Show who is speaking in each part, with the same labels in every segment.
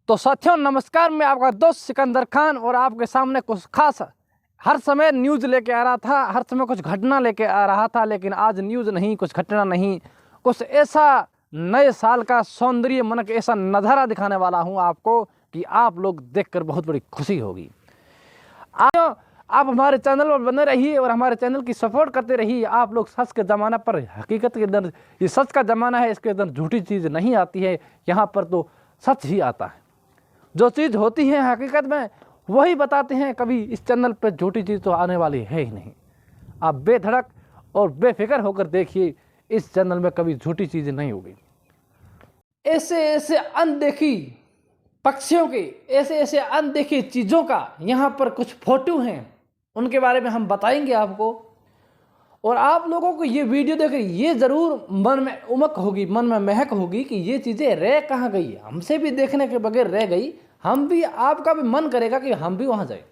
Speaker 1: तो साथियों नमस्कार, मैं आपका दोस्त सिकंदर खान और आपके सामने कुछ खास हर समय न्यूज़ लेके आ रहा था, हर समय कुछ घटना लेके आ रहा था। लेकिन आज न्यूज़ नहीं, कुछ घटना नहीं, कुछ ऐसा नए साल का सौंदर्य मनक ऐसा नज़ारा दिखाने वाला हूं आपको कि आप लोग देखकर बहुत बड़ी खुशी होगी। आप हमारे चैनल पर बने रहिए और हमारे चैनल की सपोर्ट करते रहिए। आप लोग सच के ज़माना पर हकीकत के अंदर, ये सच का ज़माना है, इसके अंदर झूठी चीज़ नहीं आती है, यहाँ पर तो सच ही आता है। जो चीज़ होती है हकीकत में वही बताते हैं, कभी इस चैनल पर झूठी चीज़ तो आने वाली है ही नहीं। आप बेधड़क और बेफिक्र होकर देखिए, इस चैनल में कभी झूठी चीज़ें नहीं होगी। ऐसे ऐसे अनदेखी पक्षियों के, ऐसे ऐसे अनदेखी चीज़ों का यहाँ पर कुछ फोटो हैं, उनके बारे में हम बताएंगे आपको। और आप लोगों को ये वीडियो देख ये ज़रूर मन में उमक होगी, मन में महक होगी कि ये चीज़ें रह कहाँ गई, हमसे भी देखने के बगैर रह गई। हम भी, आपका भी मन करेगा कि हम भी वहाँ जाए।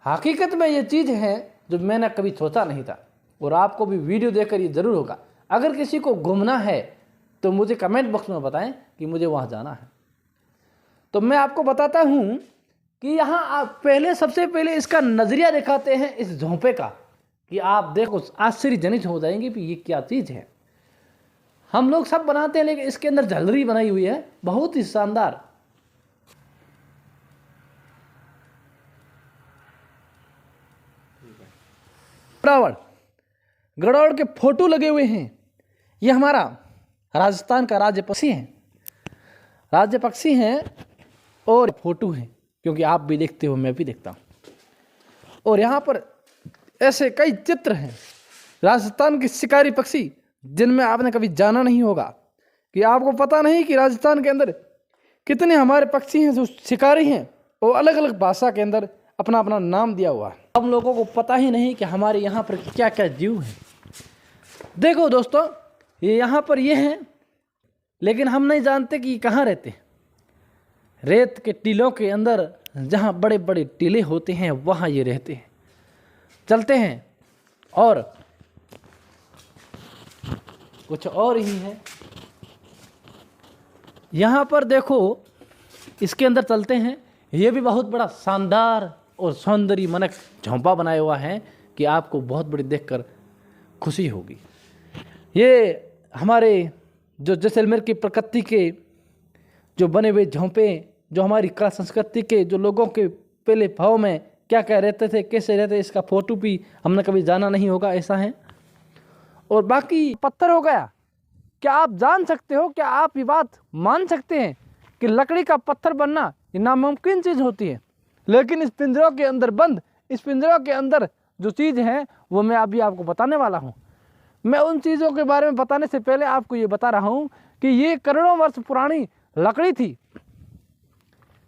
Speaker 1: हकीकत में ये चीज़ है जो मैंने कभी सोचा नहीं था, और आपको भी वीडियो देखकर ये ज़रूर होगा। अगर किसी को घूमना है तो मुझे कमेंट बॉक्स में बताएं कि मुझे वहाँ जाना है। तो मैं आपको बताता हूँ कि यहाँ आप सबसे पहले इसका नज़रिया दिखाते हैं इस झोंपे का, कि आप देखो आश्चर्यजनित हो जाएंगे कि ये क्या चीज़ है। हम लोग सब बनाते हैं, लेकिन इसके अंदर झलरी बनाई हुई है, बहुत ही शानदार। गरुड़ के फोटो लगे हुए हैं। ये हमारा राजस्थान का राज्य पक्षी है, राज्य पक्षी हैं और फोटो हैं, क्योंकि आप भी देखते हो, मैं भी देखता हूँ। और यहाँ पर ऐसे कई चित्र हैं राजस्थान के शिकारी पक्षी, जिनमें आपने कभी जाना नहीं होगा, कि आपको पता नहीं कि राजस्थान के अंदर कितने हमारे पक्षी हैं जो शिकारी हैं, और अलग अलग भाषा के अंदर अपना अपना नाम दिया हुआ है। हम लोगों को पता ही नहीं कि हमारे यहाँ पर क्या क्या जीव हैं। देखो दोस्तों, ये यहाँ पर ये हैं, लेकिन हम नहीं जानते कि कहाँ रहते हैं। रेत के टीलों के अंदर, जहाँ बड़े बड़े टीले होते हैं, वहाँ ये रहते हैं। चलते हैं और कुछ और ही है। यहाँ पर देखो, इसके अंदर चलते हैं। ये भी बहुत बड़ा शानदार और सौंदर्य मनक झोंपा बनाया हुआ है कि आपको बहुत बड़ी देखकर खुशी होगी। ये हमारे जो जैसलमेर की प्रकृति के जो बने हुए झोंपे, जो हमारी कला संस्कृति के, जो लोगों के पहले भाव में क्या क्या रहते थे, कैसे रहते, इसका फोटो भी हमने कभी जाना नहीं होगा, ऐसा है। और बाकी पत्थर हो गया। क्या आप जान सकते हो, क्या आप ये बात मान सकते हैं कि लकड़ी का पत्थर बनना ये नामुमकिन चीज़ होती है। लेकिन इस पिंजरों के अंदर बंद, इस पिंजरों के अंदर जो चीज़ है वो मैं अभी आपको बताने वाला हूँ। मैं उन चीज़ों के बारे में बताने से पहले आपको ये बता रहा हूँ कि ये करोड़ों वर्ष पुरानी लकड़ी थी,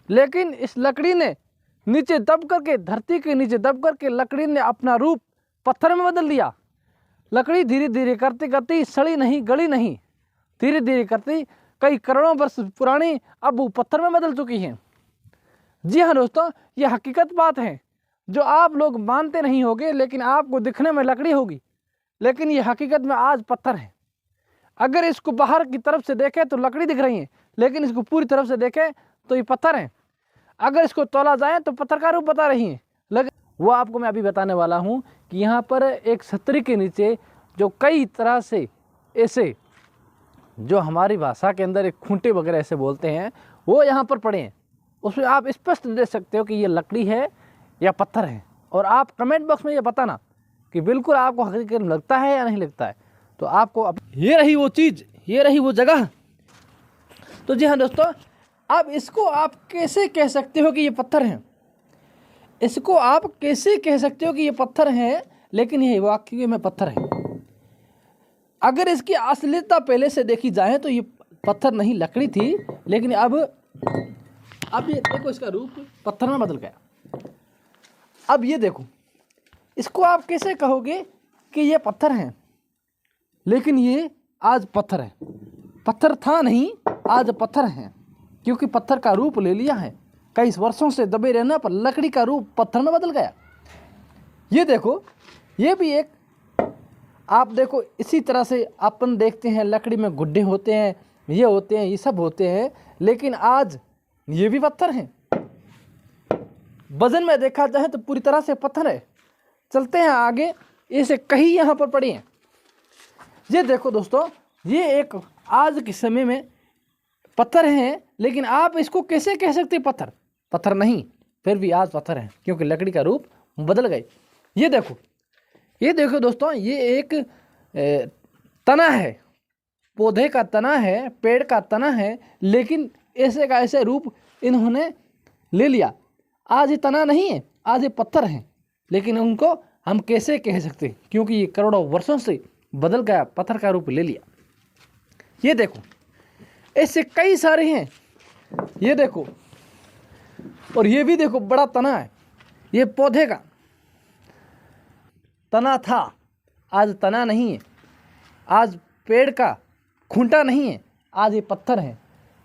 Speaker 1: लेकिन इस लकड़ी ने नीचे दब करके, धरती के नीचे दब करके लकड़ी ने अपना रूप पत्थर में बदल दिया। लकड़ी धीरे धीरे करते करते सड़ी नहीं, गली नहीं, धीरे धीरे करते कई करोड़ों वर्ष पुरानी अब वो पत्थर में बदल चुकी हैं। जी हाँ दोस्तों, ये हकीकत बात है जो आप लोग मानते नहीं होंगे, लेकिन आपको दिखने में लकड़ी होगी, लेकिन ये हकीकत में आज पत्थर है। अगर इसको बाहर की तरफ से देखें तो लकड़ी दिख रही है, लेकिन इसको पूरी तरफ से देखें तो ये पत्थर है। अगर इसको तोला जाए तो पत्थर का रूप बता रही है, लेकिन वो आपको मैं अभी बताने वाला हूँ कि यहाँ पर एक छतरी के नीचे जो कई तरह से ऐसे, जो हमारी भाषा के अंदर एक खूंटे वगैरह ऐसे बोलते हैं, वो यहाँ पर पड़े हैं। उसमें आप स्पष्ट देख सकते हो कि ये लकड़ी है या पत्थर है। और आप कमेंट बॉक्स में ये बताना कि बिल्कुल आपको हकीकत में लगता है या नहीं लगता है। तो आपको ये रही वो चीज़, ये रही वो जगह। तो जी हाँ दोस्तों, अब इसको आप कैसे कह सकते हो कि ये पत्थर हैं? इसको आप कैसे कह सकते हो कि ये पत्थर हैं, लेकिन ये वाकई में पत्थर है। अगर इसकी असलियता पहले से देखी जाए तो ये पत्थर नहीं, लकड़ी थी, लेकिन अब ये देखो, इसका रूप पत्थर में बदल गया। अब ये देखो, इसको आप कैसे कहोगे कि ये पत्थर हैं, लेकिन ये आज पत्थर है। पत्थर था नहीं, आज पत्थर हैं, क्योंकि पत्थर का रूप ले लिया है। कई वर्षों से दबे रहने पर लकड़ी का रूप पत्थर में बदल गया। ये देखो, ये भी एक, आप देखो, इसी तरह से अपन देखते हैं लकड़ी में गुड्ढे होते हैं, ये होते हैं, ये सब होते हैं, लेकिन आज ये भी पत्थर हैं। वजन में देखा जाए तो पूरी तरह से पत्थर है। चलते हैं आगे, ऐसे कहीं यहाँ पर पड़े हैं। ये देखो दोस्तों, ये एक आज के समय में पत्थर हैं, लेकिन आप इसको कैसे कह सकते हैं पत्थर? पत्थर नहीं, फिर भी आज पत्थर हैं, क्योंकि लकड़ी का रूप बदल गए। ये देखो दोस्तों, ये एक तना है, पौधे का तना है, पेड़ का तना है, लेकिन ऐसे का ऐसे रूप इन्होंने ले लिया। आज ये तना नहीं है, आज ये पत्थर हैं, लेकिन उनको हम कैसे कह सकते? क्योंकि ये करोड़ों वर्षों से बदल गया, पत्थर का रूप ले लिया। ये देखो, ऐसे कई सारे हैं। ये देखो, और ये भी देखो, बड़ा तना है। ये पौधे का तना था, आज तना नहीं है। आज पेड़ का खूंटा नहीं है, आज ये पत्थर है।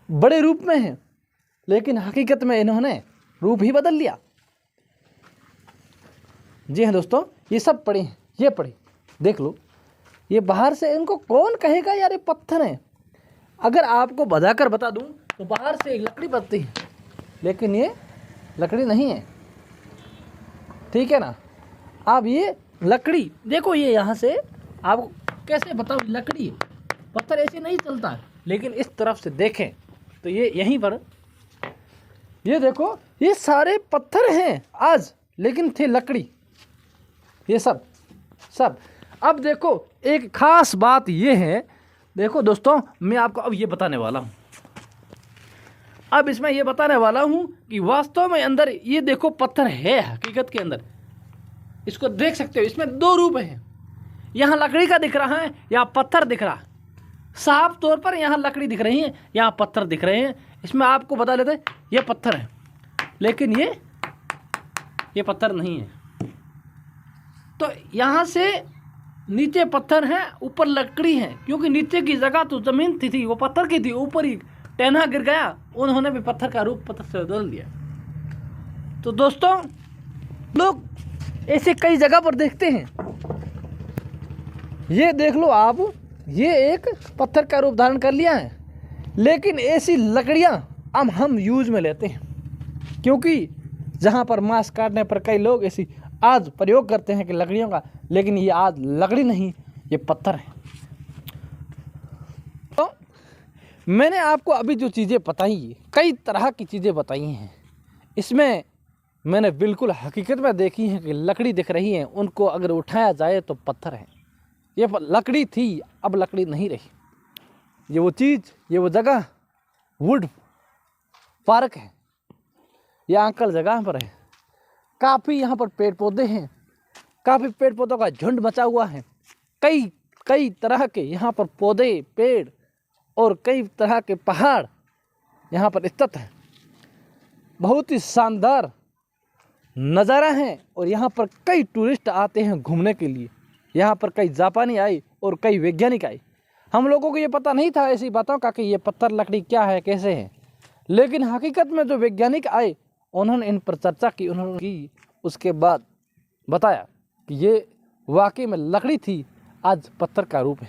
Speaker 1: बड़े रूप में है, लेकिन हकीकत में इन्होंने रूप ही बदल लिया। जी हाँ दोस्तों, ये सब पड़े हैं, ये पड़े देख लो। ये बाहर से इनको कौन कहेगा यार ये पत्थर है? अगर आपको बजाकर बता दूं तो बाहर से एक लकड़ी बनती है, लेकिन ये लकड़ी नहीं है, ठीक है ना। आप ये लकड़ी देखो, ये यहाँ से आपको कैसे बताओ लकड़ी है, पत्थर ऐसे नहीं चलता है। लेकिन इस तरफ से देखें तो ये यहीं पर, ये देखो, ये सारे पत्थर हैं आज, लेकिन थे लकड़ी, ये सब। अब देखो, एक खास बात ये है, देखो दोस्तों, मैं आपको अब ये बताने वाला हूँ। अब इसमें ये बताने वाला हूँ कि वास्तव में अंदर ये देखो पत्थर है, हकीकत के अंदर इसको देख सकते हो। इसमें दो रूप हैं, यहाँ लकड़ी का दिख रहा है, यहाँ पत्थर दिख रहा है। साफ तौर पर यहाँ लकड़ी दिख रही है, यहाँ पत्थर दिख रहे हैं। इसमें आपको बता लेते हैं ये पत्थर है, लेकिन ये पत्थर नहीं है। तो यहाँ से नीचे पत्थर है, ऊपर लकड़ी है, क्योंकि नीचे की जगह तो जमीन थी वो पत्थर की थी, ऊपर ही टहना गिर गया, उन्होंने भी पत्थर का रूप पत्थर से बदल दिया। तो दोस्तों, लोग ऐसे कई जगह पर देखते हैं। ये देख लो आप, ये एक पत्थर का रूप धारण कर लिया है, लेकिन ऐसी लकड़ियां अब हम यूज में लेते हैं, क्योंकि जहां पर मांस काटने पर कई लोग ऐसी आज प्रयोग करते हैं कि लकड़ियों का, लेकिन ये आज लकड़ी नहीं, ये पत्थर है। तो मैंने आपको अभी जो चीज़ें बताई, कई तरह की चीज़ें बताई हैं, इसमें मैंने बिल्कुल हकीकत में देखी है कि लकड़ी दिख रही है, उनको अगर उठाया जाए तो पत्थर है। ये लकड़ी थी, अब लकड़ी नहीं रही। ये वो चीज़, ये वो जगह वुड पार्क है, ये अंकल जगह पर है। काफ़ी यहाँ पर पेड़ पौधे हैं, काफ़ी पेड़ पौधों का झुंड मचा हुआ है। कई तरह के यहाँ पर पौधे, पेड़ और कई तरह के पहाड़ यहाँ पर स्थित हैं। बहुत ही शानदार नज़ारा है, और यहाँ पर कई टूरिस्ट आते हैं घूमने के लिए। यहाँ पर कई जापानी आए और कई वैज्ञानिक आए। हम लोगों को ये पता नहीं था ऐसी बातों का कि ये पत्थर लकड़ी क्या है, कैसे है, लेकिन हकीकत में जो वैज्ञानिक आए उन्होंने इन पर चर्चा की, उन्होंने की, उसके बाद बताया कि ये वाकई में लकड़ी थी, आज पत्थर का रूप है।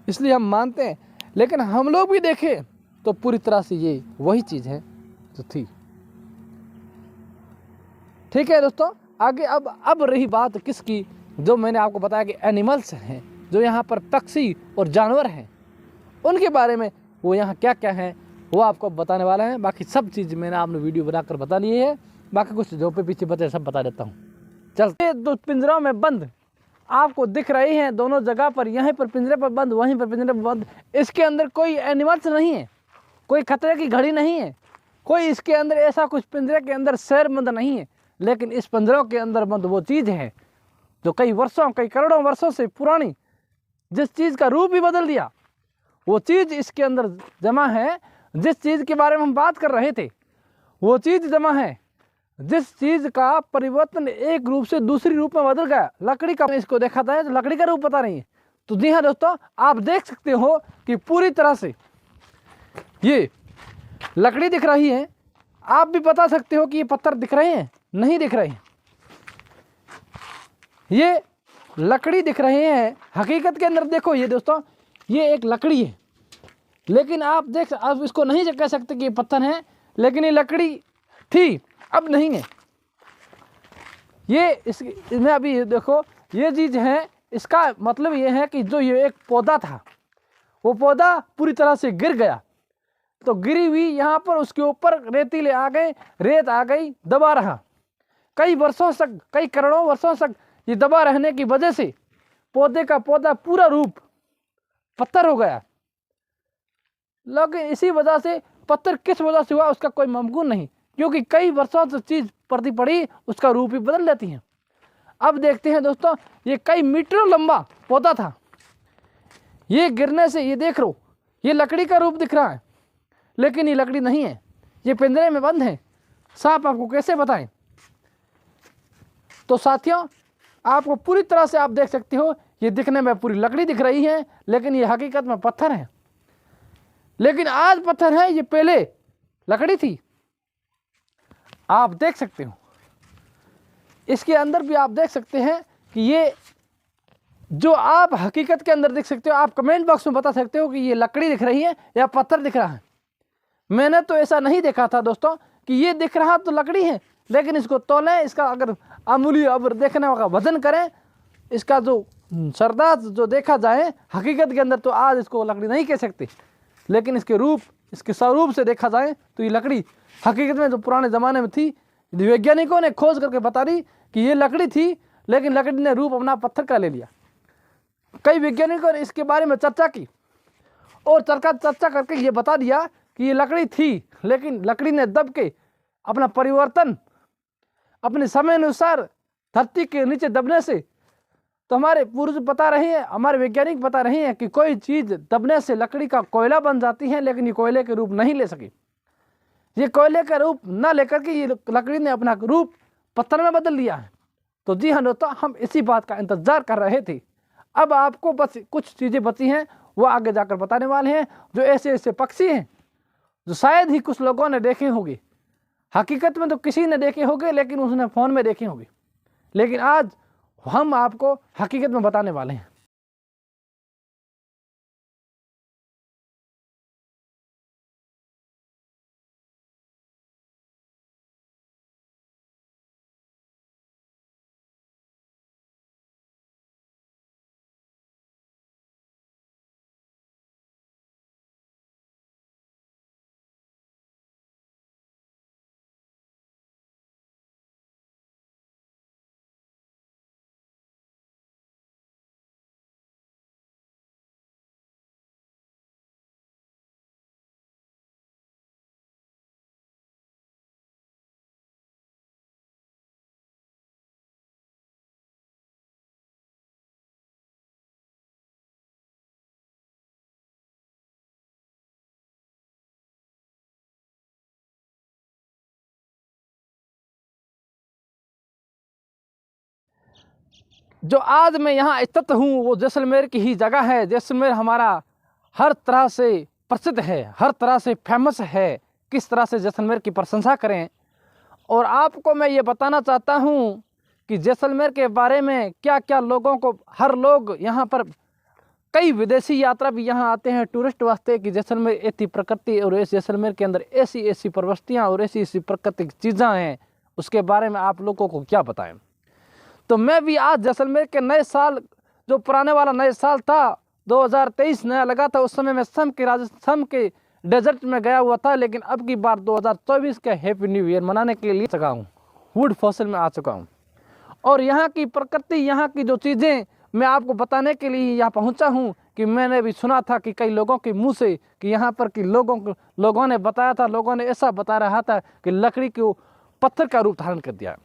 Speaker 1: इसलिए हम मानते हैं, लेकिन हम लोग भी देखें तो पूरी तरह से ये वही चीज़ है जो थी। ठीक है दोस्तों, आगे अब रही बात किसकी, जो मैंने आपको बताया कि एनिमल्स हैं, जो यहाँ पर पक्षी और जानवर हैं, उनके बारे में वो यहाँ क्या क्या है वो आपको बताने वाला है। बाकी सब चीज़ मैंने आपने वीडियो बनाकर बता ली है, बाकी कुछ जो पे पीछे बचे सब बता देता हूँ। चलते, दो पिंजरों में बंद आपको दिख रही हैं दोनों जगह पर, यहीं पर पिंजरे पर बंद, वहीं पर पिंजरे पर बंद। इसके अंदर कोई एनिमल्स नहीं है, कोई खतरे की घड़ी नहीं है, कोई इसके अंदर ऐसा कुछ पिंजरे के अंदर शहरबंद नहीं है, लेकिन इस पिंजरों के अंदर बंद वो चीज़ है जो कई वर्षों, कई करोड़ों वर्षों से पुरानी, जिस चीज़ का रूप ही बदल दिया, वो चीज़ इसके अंदर जमा है। जिस चीज़ के बारे में हम बात कर रहे थे वो चीज़ जमा है, जिस चीज़ का परिवर्तन एक रूप से दूसरी रूप में बदल गया। लकड़ी का इसको देखा था तो लकड़ी का रूप पता नहीं है। तो जी हाँ दोस्तों, आप देख सकते हो कि पूरी तरह से ये लकड़ी दिख रही है। आप भी बता सकते हो कि ये पत्थर दिख रहे हैं, नहीं दिख रहे हैं, ये लकड़ी दिख रहे हैं। हकीकत के अंदर देखो, ये दोस्तों ये एक लकड़ी है, लेकिन आप इसको नहीं कह सकते कि ये पत्थर है, लेकिन ये लकड़ी थी, अब नहीं है। ये इसमें अभी देखो ये चीज़ है, इसका मतलब ये है कि जो ये एक पौधा था वो पौधा पूरी तरह से गिर गया, तो गिरी हुई यहाँ पर उसके ऊपर रेतीले आ गए, रेत आ गई, दबा रहा कई वर्षों तक, कई करोड़ों वर्षों तक। ये दबा रहने की वजह से पौधे का पौधा पूरा रूप पत्थर हो गया। लेकिन इसी वजह से पत्थर किस वजह से हुआ उसका कोई मामूल नहीं, क्योंकि कई वर्षों से चीज पड़ती पड़ी उसका रूप ही बदल लेती है। अब देखते हैं दोस्तों, ये कई मीटरों लंबा पौधा था, ये गिरने से ये देख लो ये लकड़ी का रूप दिख रहा है, लेकिन ये लकड़ी नहीं है, ये पिंजरे में बंद है। सांप आपको कैसे बताएं? तो साथियों आपको पूरी तरह से आप देख सकते हो, ये दिखने में पूरी लकड़ी दिख रही है, लेकिन ये हकीकत में पत्थर है। लेकिन आज पत्थर है, ये पहले लकड़ी थी। आप देख सकते हो इसके अंदर भी आप देख सकते हैं कि ये जो आप हकीकत के अंदर देख सकते हो, आप कमेंट बॉक्स में बता सकते हो कि ये लकड़ी दिख रही है या पत्थर दिख रहा है। मैंने तो ऐसा नहीं देखा था दोस्तों कि ये दिख रहा तो लकड़ी है, लेकिन इसको तोलें, इसका अगर अमूल्य अब देखने का वजन करें, इसका जो सरदार जो देखा जाए हकीकत के अंदर, तो आज इसको लकड़ी नहीं कह सकते। लेकिन इसके रूप, इसके स्वरूप से देखा जाए तो ये लकड़ी हकीकत में जो पुराने ज़माने में थी, वैज्ञानिकों ने खोज करके बता दी कि ये लकड़ी थी, लेकिन लकड़ी ने रूप अपना पत्थर का ले लिया। कई वैज्ञानिकों ने इसके बारे में चर्चा की और चर्चा करके ये बता दिया कि ये लकड़ी थी, लेकिन लकड़ी ने दब के अपना परिवर्तन अपने समय अनुसार धरती के नीचे दबने से, तो हमारे पूर्वज बता रहे हैं, हमारे वैज्ञानिक बता रहे हैं कि कोई चीज़ दबने से लकड़ी का कोयला बन जाती है, लेकिन ये कोयले के रूप नहीं ले सकी। ये कोयले का रूप न लेकर के ये लकड़ी ने अपना रूप पत्थर में बदल लिया है। तो जी हाँ दोस्तों, हम इसी बात का इंतजार कर रहे थे। अब आपको बस कुछ चीज़ें बची हैं, वो आगे जाकर बताने वाले हैं, जो ऐसे ऐसे पक्षी हैं जो शायद ही कुछ लोगों ने देखे होंगे। हकीकत में तो किसी ने देखे होंगे, लेकिन उसने फ़ोन में देखे होंगे, लेकिन आज हम आपको हकीकत में बताने वाले हैं। जो आज मैं यहाँ स्थित हूँ वो जैसलमेर की ही जगह है। जैसलमेर हमारा हर तरह से प्रसिद्ध है, हर तरह से फेमस है। किस तरह से जैसलमेर की प्रशंसा करें, और आपको मैं ये बताना चाहता हूँ कि जैसलमेर के बारे में क्या क्या लोगों को, हर लोग यहाँ पर, कई विदेशी यात्रा भी यहाँ आते हैं टूरिस्ट वास्ते कि जैसलमेर ऐसी प्रकृति और इस जैसलमेर के अंदर ऐसी ऐसी प्रवृत्तियाँ और ऐसी ऐसी प्राकृतिक चीज़ें हैं, उसके बारे में आप लोगों को क्या बताएं। तो मैं भी आज जैसलमेर के नए साल, जो पुराने वाला नए साल था 2023 नया लगा था, उस समय मैं सम के डेजर्ट में गया हुआ था, लेकिन अब की बार 2024 का हैप्पी न्यू ईयर मनाने के लिए चुका हूँ, वुड फॉसिल में आ चुका हूँ। और यहाँ की प्रकृति, यहाँ की जो चीज़ें मैं आपको बताने के लिए यहाँ पहुँचा हूँ कि मैंने भी सुना था कि कई लोगों के मुंह से कि यहाँ पर कि लोगों ने बताया था, लोगों ने ऐसा बता रहा था कि लकड़ी को पत्थर का रूप धारण कर दिया।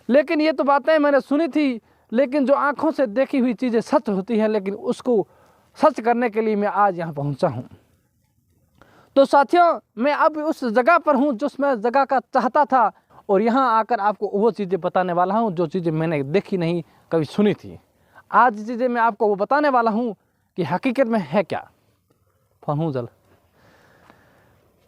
Speaker 1: लेकिन ये तो बातें मैंने सुनी थी, लेकिन जो आँखों से देखी हुई चीज़ें सच होती हैं, लेकिन उसको सच करने के लिए मैं आज यहाँ पहुँचा हूँ। तो साथियों, मैं अब उस जगह पर हूँ जिस मैं जगह का चाहता था, और यहाँ आकर आपको वो चीज़ें बताने वाला हूँ जो चीज़ें मैंने देखी नहीं, कभी सुनी थी। आज चीज़ें मैं आपको वो बताने वाला हूँ कि हकीकत में है क्या। फनू जल।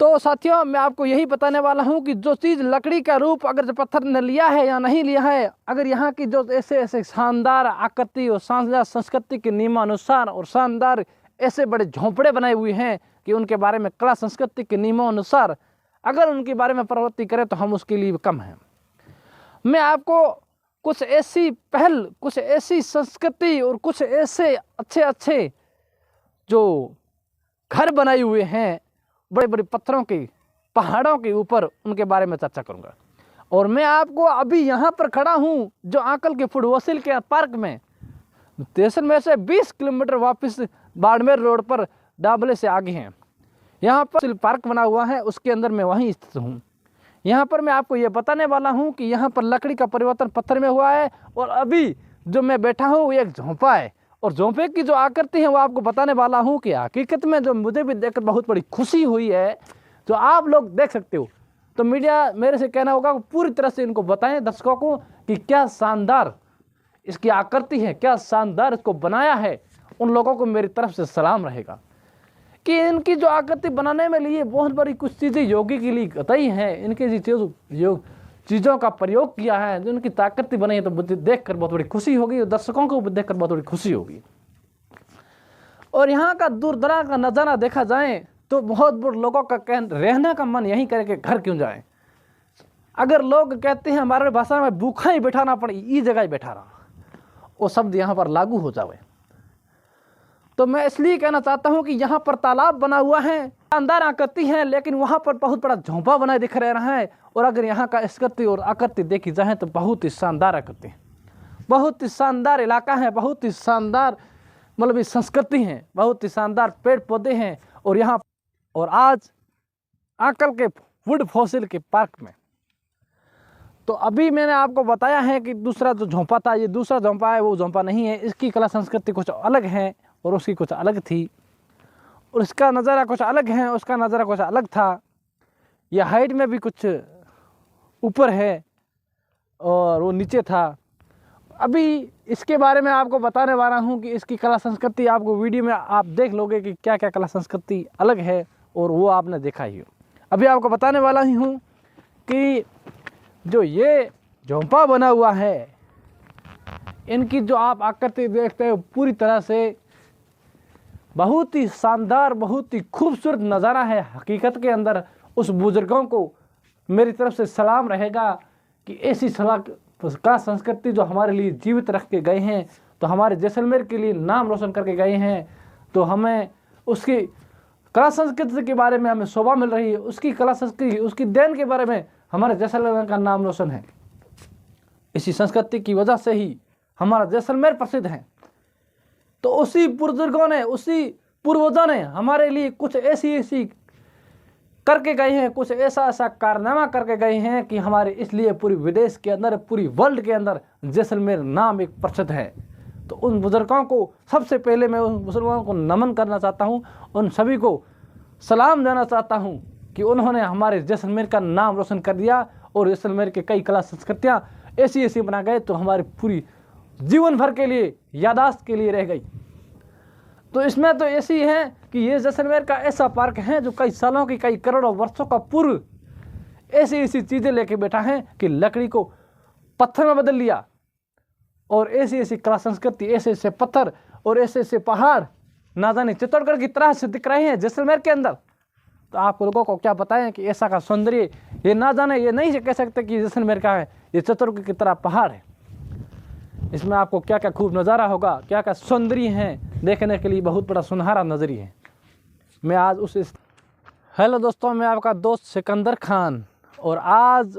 Speaker 1: तो साथियों, मैं आपको यही बताने वाला हूँ कि जो चीज़ लकड़ी का रूप अगर जो पत्थर ने लिया है या नहीं लिया है, अगर यहाँ की जो ऐसे ऐसे शानदार आकृति और शानदार संस्कृति के नियमानुसार और शानदार ऐसे बड़े झोंपड़े बनाए हुए हैं कि उनके बारे में कला संस्कृति के नियमों अनुसार अगर उनके बारे में प्रवृत्ति करें तो हम उसके लिए कम हैं। मैं आपको कुछ ऐसी पहल, कुछ ऐसी संस्कृति और कुछ ऐसे अच्छे अच्छे जो घर बनाए हुए हैं बड़े बड़े पत्थरों के, पहाड़ों के ऊपर, उनके बारे में चर्चा करूंगा। और मैं आपको अभी यहाँ पर खड़ा हूँ जो आंकल के फुटवसील के पार्क में, स्टेशन में से 20 किलोमीटर वापस बाड़मेर रोड पर डाबले से आगे हैं। यहाँ पर पार्क बना हुआ है, उसके अंदर मैं वहीं स्थित हूँ। यहाँ पर मैं आपको ये बताने वाला हूँ कि यहाँ पर लकड़ी का परिवर्तन पत्थर में हुआ है, और अभी जो मैं बैठा हूँ वो एक झोंपा है, और झोंपे की जो आकृति है वो आपको बताने वाला हूँ कि हकीकत में जो मुझे भी देखकर बहुत बड़ी खुशी हुई है, जो आप लोग देख सकते हो। तो मीडिया मेरे से कहना होगा पूरी तरह से इनको बताएं दर्शकों को कि क्या शानदार इसकी आकृति है, क्या शानदार इसको बनाया है। उन लोगों को मेरी तरफ से सलाम रहेगा कि इनकी जो आकृति बनाने में लिए बहुत बड़ी कुछ चीज़ें योगी के लिए कतई हैं, इनके चीज़ों का प्रयोग किया है, जो उनकी आकृति बनी है, तो मुझे देखकर बहुत बड़ी खुशी होगी और दर्शकों को देखकर बहुत बड़ी खुशी होगी। और यहाँ का दूर दराज का नज़ारा देखा जाए तो बहुत बड़े लोगों का रहने का मन यहीं करे कि घर क्यों जाए। अगर लोग कहते हैं हमारे भाषा में भूखा ही बैठाना पड़े, ये जगह ही बैठा रहा, वो शब्द यहाँ पर लागू हो जाए। तो मैं इसलिए कहना चाहता हूँ कि यहाँ पर तालाब बना हुआ है, शानदार आकृति है, लेकिन वहाँ पर बहुत बड़ा झोंपा बना दिख रहा है। और अगर यहाँ का आकृति और आकृति देखी जाए तो बहुत ही शानदार आकृति है, बहुत ही शानदार इलाका है, बहुत ही शानदार मतलब संस्कृति है, बहुत ही शानदार पेड़ पौधे हैं। और यहाँ और आज आंकल के वुड फॉसिल के पार्क में, तो अभी मैंने आपको बताया है कि दूसरा जो झोंपा था, ये दूसरा झोंपा है, वो झोंपा नहीं है। इसकी कला संस्कृति कुछ अलग है और उसकी कुछ अलग थी, और इसका नज़ारा कुछ अलग है, उसका नज़ारा कुछ अलग था। यह हाइट में भी कुछ ऊपर है और वो नीचे था। अभी इसके बारे में आपको बताने वाला हूँ कि इसकी कला संस्कृति आपको वीडियो में आप देख लोगे कि क्या क्या कला संस्कृति अलग है, और वो आपने देखा ही हो। अभी आपको बताने वाला ही हूँ कि जो ये झोंपा बना हुआ है, इनकी जो आप आकृति देखते हो पूरी तरह से बहुत ही शानदार, बहुत ही खूबसूरत नज़ारा है। हकीकत के अंदर उस बुजुर्गों को मेरी तरफ से सलाम रहेगा कि ऐसी का संस्कृति जो हमारे लिए जीवित रख के गए हैं, तो हमारे जैसलमेर के लिए नाम रोशन करके गए हैं, तो हमें उसकी कला संस्कृति के बारे में हमें शोभा मिल रही है। उसकी कला संस्कृति, उसकी देन के बारे में हमारे जैसलमेर का नाम रोशन है। इसी संस्कृति की वजह से ही हमारा जैसलमेर प्रसिद्ध है। तो उसी बुजुर्गों ने, उसी पूर्वजों ने हमारे लिए कुछ ऐसी करके गए हैं, कुछ ऐसा कारनामा करके गए हैं कि हमारे इसलिए पूरी विदेश के अंदर, पूरी वर्ल्ड के अंदर जैसलमेर नाम एक प्रसिद्ध है। तो उन बुजुर्गों को सबसे पहले मैं उन बुजुर्गों को नमन करना चाहता हूँ, उन सभी को सलाम देना चाहता हूँ कि उन्होंने हमारे जैसलमेर का नाम रोशन कर दिया, और जैसलमेर के कई कला संस्कृतियाँ ऐसी बना गए तो हमारी पूरी जीवन भर के लिए यादाश्त के लिए रह गई। तो इसमें तो ऐसी है कि ये जैसलमेर का ऐसा पार्क है जो कई सालों की, कई करोड़ों वर्षों का पूर्व ऐसी चीज़ें लेके बैठा है कि लकड़ी को पत्थर में बदल लिया, और ऐसी कला संस्कृति, ऐसे पत्थर और ऐसे पहाड़ ना जाने चित्तौड़गढ़ की तरह से दिख रहे हैं जैसलमेर के अंदर। तो आप लोगों को क्या बताएं कि ऐसा का सौंदर्य, ये ना जाने, ये नहीं कह सकते कि जैसलमेर का है, ये चित्तौड़गढ़ की तरह पहाड़ है। इसमें आपको क्या क्या खूब नज़ारा होगा, क्या क्या सौंदर्य है, देखने के लिए बहुत बड़ा सुनहरा नज़रिया है। मैं आज हेलो दोस्तों, मैं आपका दोस्त सिकंदर खान, और आज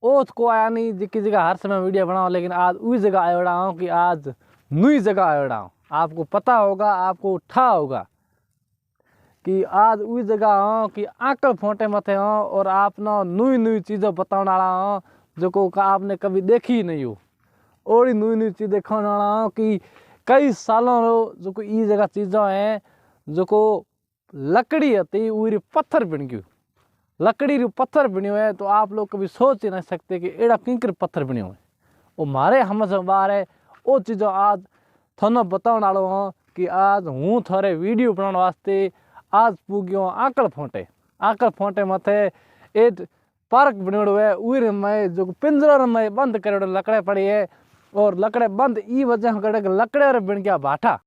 Speaker 1: ओथ को आया नहीं जिसकी जगह हर समय वीडियो बनाओ, लेकिन आज उस जगह आया रहा हूँ कि आज नई जगह आया रहा हूँ। आपको पता होगा, आपको उठा होगा कि आज उस जगह हूँ कि आंकल फोटे मथे हूँ, और आप ना नई चीज़ें बताने वाला हूँ जो को आपने कभी देखी ही नहीं हो, और नई चीज़ दिखाने वाला हूँ कि कई सालों जो को ये जगह चीज़ें हैं जो को लकड़ी होती वो पत्थर बन गई, लकड़ी पत्थर बने हुए हैं। तो आप लोग कभी सोच ही नहीं सकते कि एड़ा किंकर पत्थर बने हुए, वो मारे हम बार है वो चीज़ें आज थाने बताने वालों हूँ कि आज हूँ थारे वीडियो बनाने वास्ते आज पूग्यो आंकल फोटे मथे एक पार्क बनेड़ो है। उर में जो पिंजरा में बंद करेड़ो लकड़े पड़ी है, और लकड़े बंद ई वजह करे लकड़े बन गया भाटा।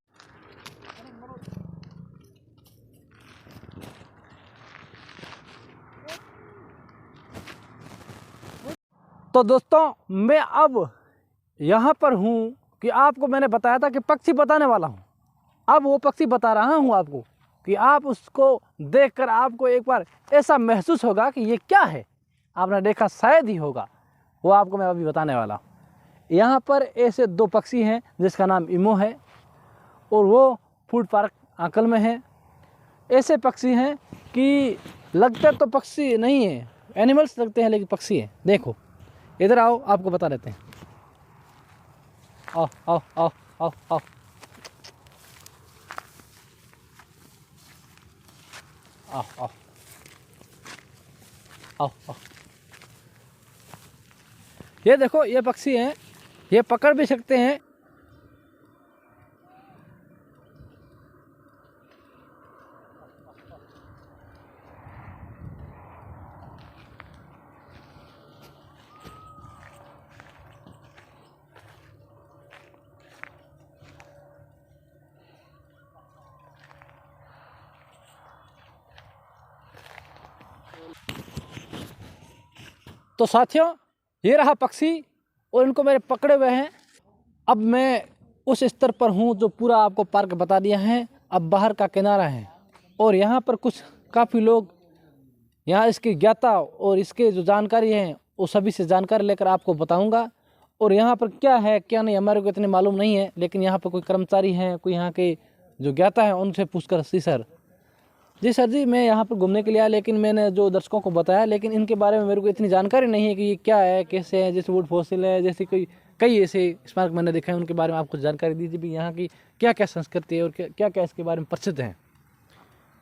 Speaker 1: तो दोस्तों मैं अब यहाँ पर हूँ कि आपको मैंने बताया था कि पक्षी बताने वाला हूँ, अब वो पक्षी बता रहा हूँ आपको कि आप उसको देखकर आपको एक बार ऐसा महसूस होगा कि ये क्या है, आपने देखा शायद ही होगा, वो आपको मैं अभी बताने वाला हूँ। यहाँ पर ऐसे दो पक्षी हैं जिसका नाम इमो है और वो फूड पार्क आंकल में है। ऐसे पक्षी हैं कि लगते तो पक्षी नहीं है, एनिमल्स लगते हैं लेकिन पक्षी हैं। देखो इधर आओ, आपको बता देते हैं। आओ आओ आओ आओ आओ आओ आओ आओ आओ। ये देखो ये पक्षी हैं, ये पकड़ भी सकते हैं। तो साथियों ये रहा पक्षी और इनको मेरे पकड़े हुए हैं। अब मैं उस स्तर पर हूँ जो पूरा आपको पार्क बता दिया है। अब बाहर का किनारा है और यहाँ पर कुछ काफ़ी लोग यहाँ इसकी ज्ञाता और इसके जो जानकारी हैं वो सभी से जानकारी लेकर आपको बताऊंगा। और यहाँ पर क्या है क्या नहीं हमारे को इतने मालूम नहीं है, लेकिन यहाँ पर कोई कर्मचारी हैं, कोई यहाँ के जो ज्ञाता हैं उनसे पूछकर जी सर जी मैं यहाँ पर घूमने के लिए आया, लेकिन मैंने जो दर्शकों को बताया लेकिन इनके बारे में मेरे को इतनी जानकारी नहीं है कि ये क्या है कैसे है। जैसे वुड फॉसिल है, जैसे कई ऐसे स्मारक मैंने देखा है, उनके बारे में आपको जानकारी दीजिए भी यहाँ की क्या क्या संस्कृति है और क्या क्या इसके बारे में प्रसिद्ध है।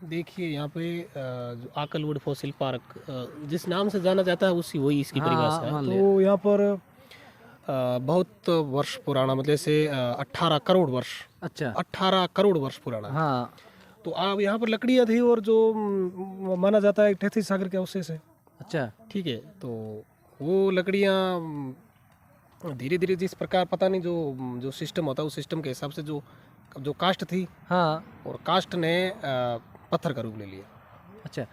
Speaker 2: देखिए यहाँ पे जो आकल वुड फॉसिल पार्क जिस नाम से जाना जाता है उसी वही इसकी परिभाषा है। तो यहाँ पर बहुत वर्ष पुराना, मतलब से 18 करोड़ वर्ष,
Speaker 1: अच्छा
Speaker 2: 18 करोड़ वर्ष पुराना।
Speaker 1: हाँ
Speaker 2: तो अब यहाँ पर लकड़ियाँ थी और जो माना जाता है टैथी सागर के अवशेष है।
Speaker 1: अच्छा
Speaker 2: ठीक है, तो वो लकड़ियाँ धीरे धीरे जिस प्रकार पता नहीं जो सिस्टम होता है उस सिस्टम के हिसाब से जो कास्ट थी,
Speaker 1: हाँ,
Speaker 2: और कास्ट ने पत्थर का रूप ले लिया।
Speaker 1: अच्छा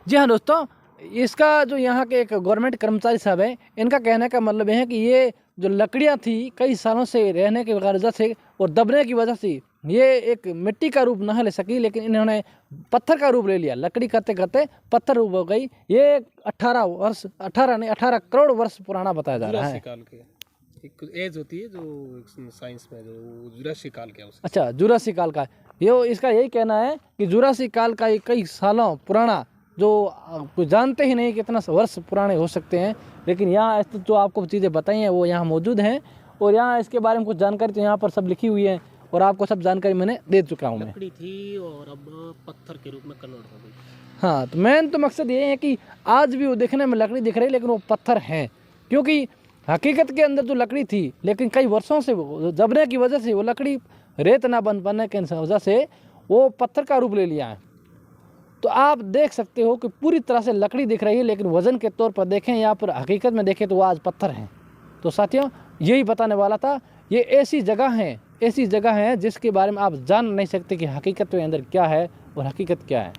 Speaker 1: जी हाँ दोस्तों, इसका जो यहाँ के एक गवर्नमेंट कर्मचारी साहब है, इनका कहने का मतलब है कि ये जो लकड़ियाँ थी कई सालों से रहने की वजह से और दबने की वजह से ये एक मिट्टी का रूप न ले सकी, लेकिन इन्होंने पत्थर का रूप ले लिया। लकड़ी करते करते पत्थर रूप हो गई। ये 18 करोड़ वर्ष पुराना बताया जा रहा है।
Speaker 2: काल के एक एज होती है जो साइंस में जो जुरासिक काल के।
Speaker 1: अच्छा जुरासिक काल का, ये इसका यही कहना है कि जुरासिक काल का कई सालों पुराना, जो कोई जानते ही नहीं कितना वर्ष पुराने हो सकते हैं, लेकिन यहाँ जो आपको चीज़ें बताई हैं वो यहाँ मौजूद हैं। और यहाँ इसके बारे में कुछ जानकारी तो यहाँ पर सब लिखी हुई है और आपको सब जानकारी मैंने दे चुका हूँ।
Speaker 2: लकड़ी थी और अब पत्थर के रूप में कन्वर्ट हो गई।
Speaker 1: हाँ, तो मेन तो मकसद ये है कि आज भी वो देखने में लकड़ी दिख रही है लेकिन वो पत्थर हैं, क्योंकि हकीकत के अंदर जो लकड़ी थी लेकिन कई वर्षों से दबने की वजह से वो लकड़ी रेत ना बन पाने की वजह से वो पत्थर का रूप ले लिया है। तो आप देख सकते हो कि पूरी तरह से लकड़ी दिख रही है, लेकिन वजन के तौर पर देखें या पर हकीकत में देखें तो वो आज पत्थर हैं। तो साथियों यही बताने वाला था। ये ऐसी जगह है जिसके बारे में आप जान नहीं सकते कि हकीकत के अंदर क्या है और हकीकत क्या है।